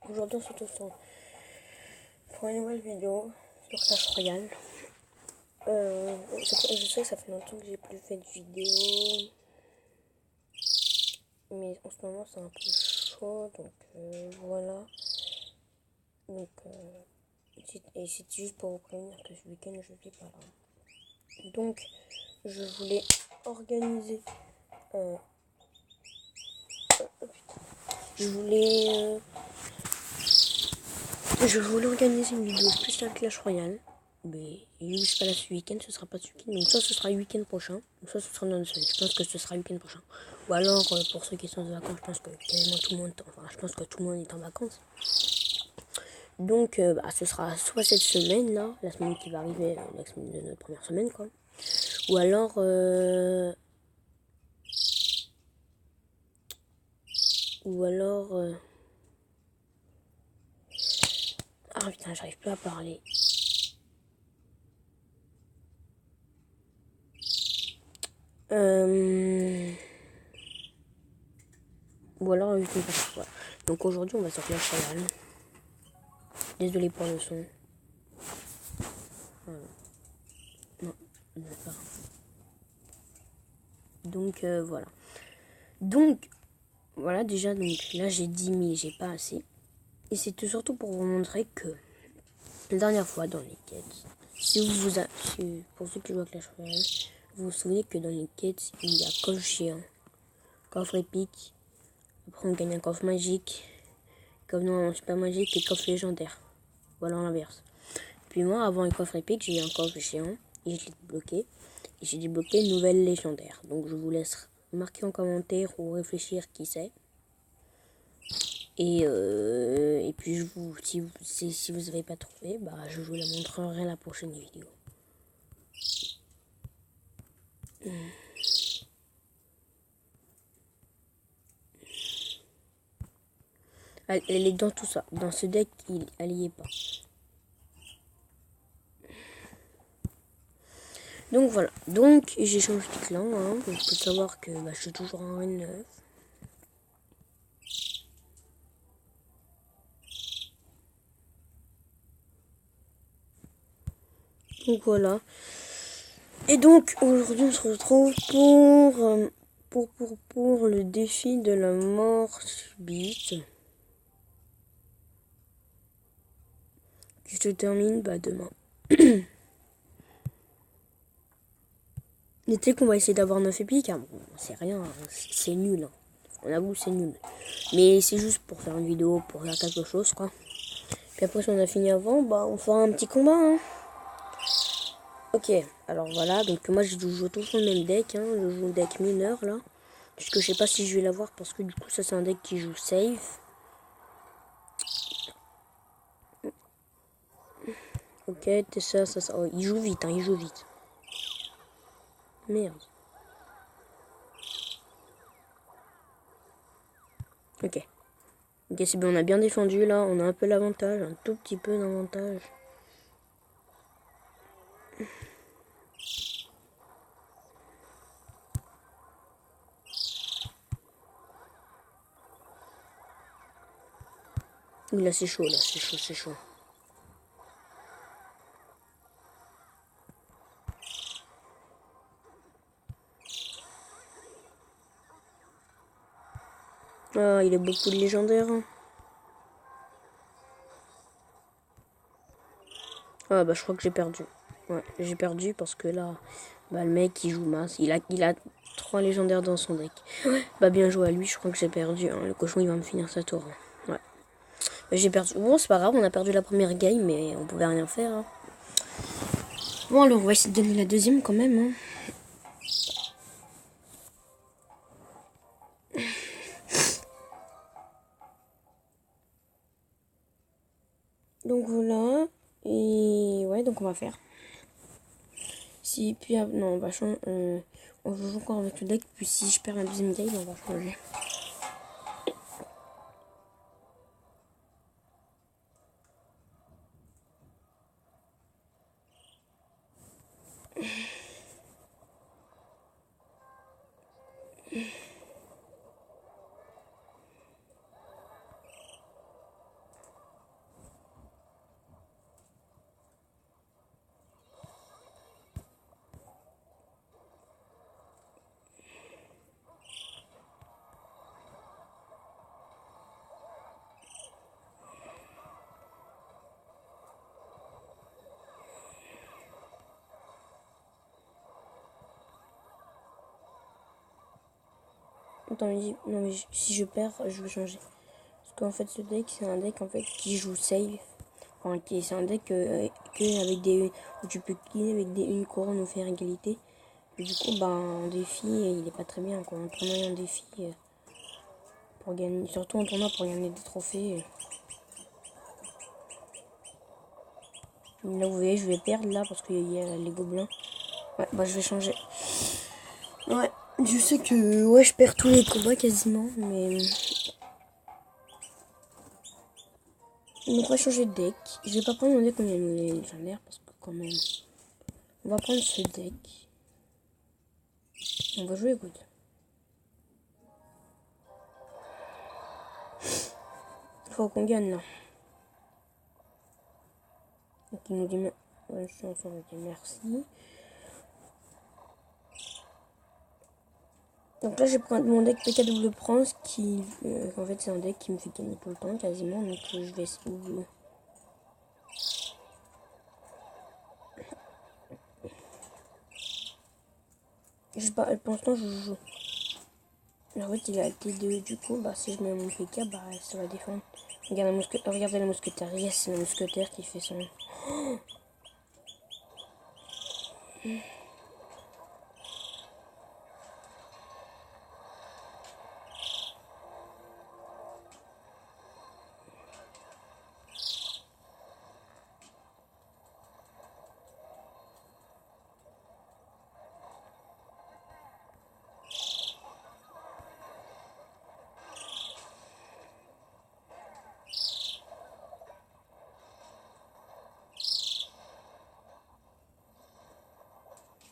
Aujourd'hui on se retrouve pour une nouvelle vidéo sur Clash Royale. Je sais que ça fait longtemps que j'ai plus fait de vidéos, mais en ce moment c'est un peu chaud, donc voilà. Donc et c'est juste pour vous prévenir que ce week-end je suis pas là. Donc je voulais organiser je voulais organiser une vidéo spéciale Clash Royale. Mais vu que je suis pas là ce week-end, ce sera pas ce week-end. Donc soit ce sera le week-end prochain, ou soit ce sera dans une semaine. Je pense que ce sera le week-end prochain. Ou alors pour ceux qui sont en vacances, je pense que quasiment tout le monde, je pense que tout le monde est en vacances. Donc ce sera soit cette semaine là, la semaine qui va arriver, la semaine de notre première semaine quoi. Ou alors ah putain, j'arrive plus à parler. Ou alors voilà. Donc aujourd'hui on va sortir le Royale. Désolé pour le son. Non, pas. Donc voilà. Donc voilà, déjà donc là j'ai 10 000, j'ai pas assez. Et c'était surtout pour vous montrer que la dernière fois dans les quêtes, pour ceux qui jouent à Clash Royale, vous vous souvenez que dans les quêtes il y a coffre géant, coffre épique, après on gagne un coffre magique, coffre super magique et coffre légendaire. Voilà en l'inverse. Puis moi avant le coffre épique j'ai eu un coffre géant et je l'ai débloqué. Et j'ai débloqué une nouvelle légendaire. Donc je vous laisse marquer en commentaire ou réfléchir qui c'est. Et puis si vous n'avez pas trouvé, je vous la montrerai à la prochaine vidéo. Elle est dans tout ça. Dans ce deck, elle y est pas. Donc voilà. Donc j'ai changé de clan. Hein. Donc faut savoir que je suis toujours en N9. Donc voilà. Et donc aujourd'hui on se retrouve pour le défi de la mort subite. Qui se termine demain. L'été qu'on va essayer d'avoir 9 épiques, hein. Bon, c'est rien, hein. C'est nul. Hein. On avoue c'est nul. Mais c'est juste pour faire une vidéo, pour faire quelque chose quoi. Puis après si on a fini avant, on fera un petit combat. Hein. Ok, alors voilà, donc moi je joue toujours le même deck, hein. Je joue le deck mineur là. Puisque je sais pas si je vais l'avoir parce que du coup ça c'est un deck qui joue safe. Ok, t'es ça. Oh, il joue vite, hein, il joue vite. Merde. Ok. Ok, c'est bien, on a bien défendu là, on a un peu l'avantage, un tout petit peu d'avantage. Là c'est chaud, c'est chaud. Ah, il a beaucoup de légendaires. Hein. Ah je crois que j'ai perdu. Ouais, j'ai perdu parce que là, le mec il joue masse. Il a 3 légendaires dans son deck. Ouais. Bien joué à lui, je crois que j'ai perdu. Hein. Le cochon il va me finir sa tour. Hein. Ouais. J'ai perdu. Bon, c'est pas grave, on a perdu la première game, mais on pouvait rien faire. Hein. Bon, alors on va essayer de donner la deuxième quand même. Hein. Donc voilà. Et ouais, donc on va faire. Si, puis non, on va changer. On joue encore avec le deck. Puis si je perds la deuxième game, on va changer. Attends, mais non, mais si je perds, je vais changer. Parce qu'en fait, ce deck, c'est un deck en fait qui joue safe. Enfin, c'est un deck avec des où tu peux gagner avec une couronne ou faire égalité. Et du coup, en défi, il est pas très bien, quoi. En tournoi et en défi, pour gagner, surtout en tournoi pour gagner des trophées. Là, vous voyez, je vais perdre là parce qu'il y a les gobelins. Ouais, je vais changer. Ouais, je sais que je perds tous les combats quasiment, mais on va changer de deck. Je vais pas prendre mon deck comme il y a les légendaires parce que quand même. On va prendre ce deck. On va jouer, écoute. Faut qu'on gagne là. Donc il nous dit merci. Donc là j'ai pris mon deck PKW Prince qui en fait c'est un deck qui me fait gagner tout le temps quasiment, donc je vais essayer. Je sais pas, pour l'instant je joue. En fait il a T2 du coup, si je mets mon PK, ça va défendre. Regardez la mousquetaire, yes c'est la mousquetaire qui fait son... Oh,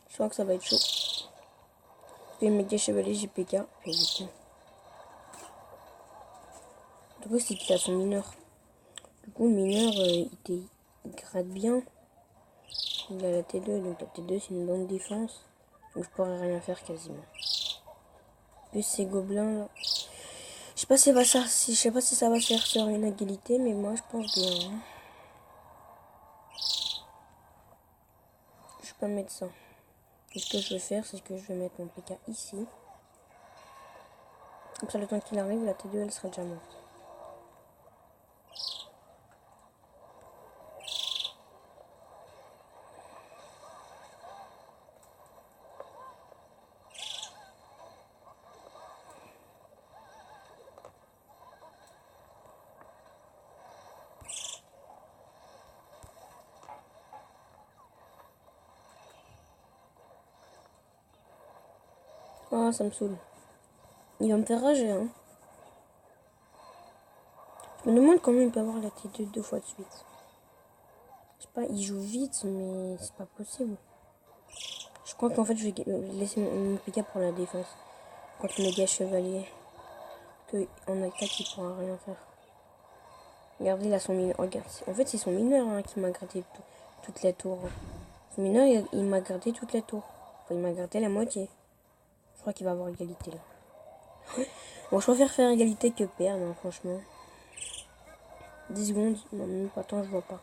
je crois que ça va être chaud. Je vais méga chevalier JPK. Et du coup... Du coup c'est qu'il a son mineur. Du coup le mineur il gratte bien. Il a la T2, donc la T2 c'est une bonne défense. Donc je pourrais rien faire quasiment. Plus ces gobelins là. Je sais pas si ça va faire sur une égalité, mais moi je pense bien. Hein. Je peux mettre ça. Et ce que je vais faire, c'est que je vais mettre mon PK ici. Comme ça, le temps qu'il arrive, la T2 elle sera déjà morte. Ah, ça me saoule. Il va me faire rager, hein. Je me demande comment il peut avoir la T2 deux fois de suite. Je sais pas, il joue vite, mais c'est pas possible. Je crois qu'en fait, je vais laisser mon PK pour la défense. Contre le méga chevalier. Que en attaque, il pourra rien faire. Regardez, il a son mineur. Regarde. En fait, c'est son mineur hein, qui m'a gratté toute la tour. Son mineur, il m'a gratté toute la tour. Enfin, il m'a gratté la moitié. Je crois qu'il va avoir égalité là. Bon, je préfère faire égalité que perdre, hein, franchement. 10 secondes. Non, même pas tant, je vois pas.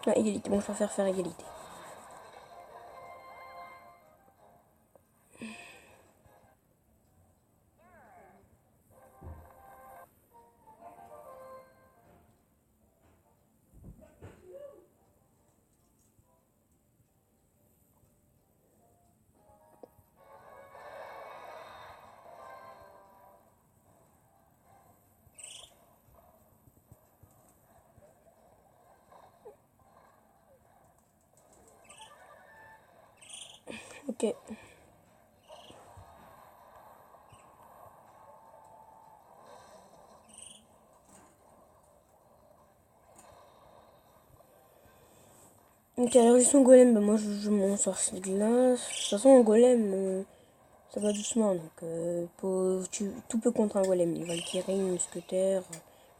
Ah, égalité. Bon, je préfère faire égalité. Ok. Ok, alors j'ai son golem, moi je joue mon sorcier de glace. De toute façon, un golem, ça va doucement. Donc, tout peut contre un golem. Une Valkyrie, une mousquetaire.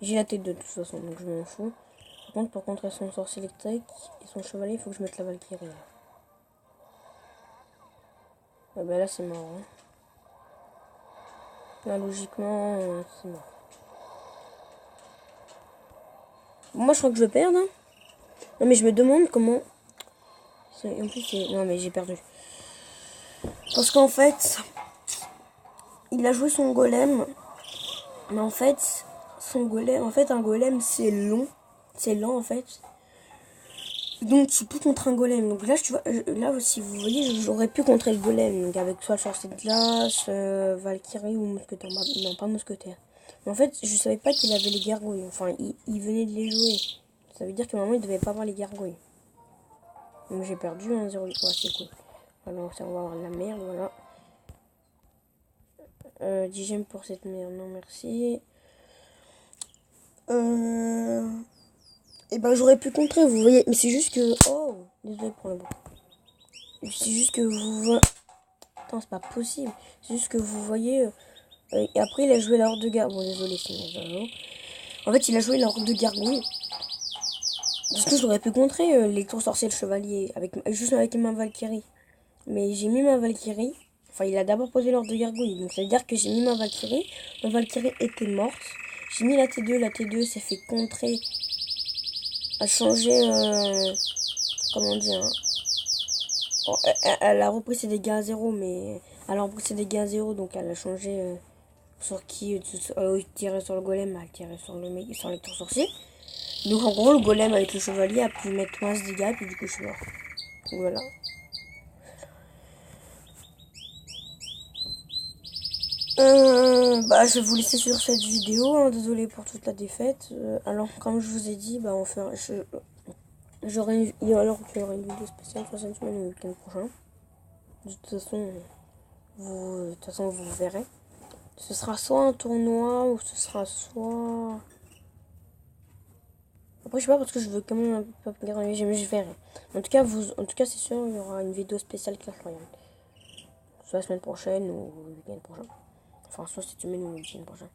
J'ai la tête de toute façon, donc je m'en fous. Par contre, pour contrer son sorcier électrique et son chevalier, il faut que je mette la Valkyrie. Ah bah là, c'est mort. Hein. Là, logiquement, c'est mort. Moi, je crois que je vais perdre. Hein. Non mais je me demande comment... En plus c'est... Non mais j'ai perdu. Parce qu'en fait, il a joué son golem. Mais en fait, son golem... En fait un golem c'est long. C'est lent en fait. Donc tu peux contre un golem. Donc là, tu vois, là si vous voyez, j'aurais pu contrer le golem. Donc avec soit le sorcier de glace, Valkyrie ou mousquetaire. Non, pas mousquetaire. Mais en fait, je savais pas qu'il avait les gargouilles. Enfin, il venait de les jouer. Ça veut dire que normalement, il devait pas avoir les gargouilles. Donc j'ai perdu 1-0. Ouais, c'est cool. Alors on va avoir de la merde, voilà. 10 gemmes pour cette merde, non merci. Et ben j'aurais pu contrer, vous voyez. Mais c'est juste que... Oh, désolé pour le bruit. C'est juste que vous... Attends, c'est pas possible. C'est juste que vous voyez... et après, il a joué la horde de gargouille. Bon, désolé, c'est mon. En fait, il a joué la horde de gargouille. Parce que j'aurais pu contrer les tours sorciers le chevalier. Juste avec ma Valkyrie. Mais j'ai mis ma Valkyrie. Enfin, il a d'abord posé l'ordre de gargouille. Donc, ça veut dire que j'ai mis ma Valkyrie. Ma Valkyrie était morte. J'ai mis la T2. La T2 s'est fait contrer. A changé... comment dire... Bon, elle a repris ses dégâts à 0. Mais... Elle a repris ses dégâts à 0. Donc, elle a changé... sur qui tirer sur le golem, elle tirait sur les tours sorciers. Donc en gros le golem avec le chevalier a pu mettre 15 dégâts puis du coup je suis mort. Donc, voilà. Bah je vais vous laisser sur cette vidéo, hein, désolé pour toute la défaite. Alors comme je vous ai dit, bah on fera, j'aurai il y aura une vidéo spéciale prochaine semaine ou le week-end prochain. De toute façon vous verrez. Ce sera soit un tournoi ou ce sera soit... Après, je sais pas parce que je veux quand même un peu regarder, je verrai. En tout cas, c'est sûr, il y aura une vidéo spéciale Clash Royale. Soit la semaine prochaine ou le week-end prochain. Enfin, soit cette semaine ou le week-end prochain.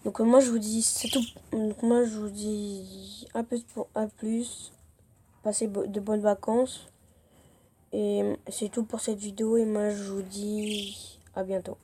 Donc, moi, je vous dis, c'est tout. Donc, moi, je vous dis à plus. Passez de bonnes vacances. Et c'est tout pour cette vidéo. Et moi, je vous dis à bientôt.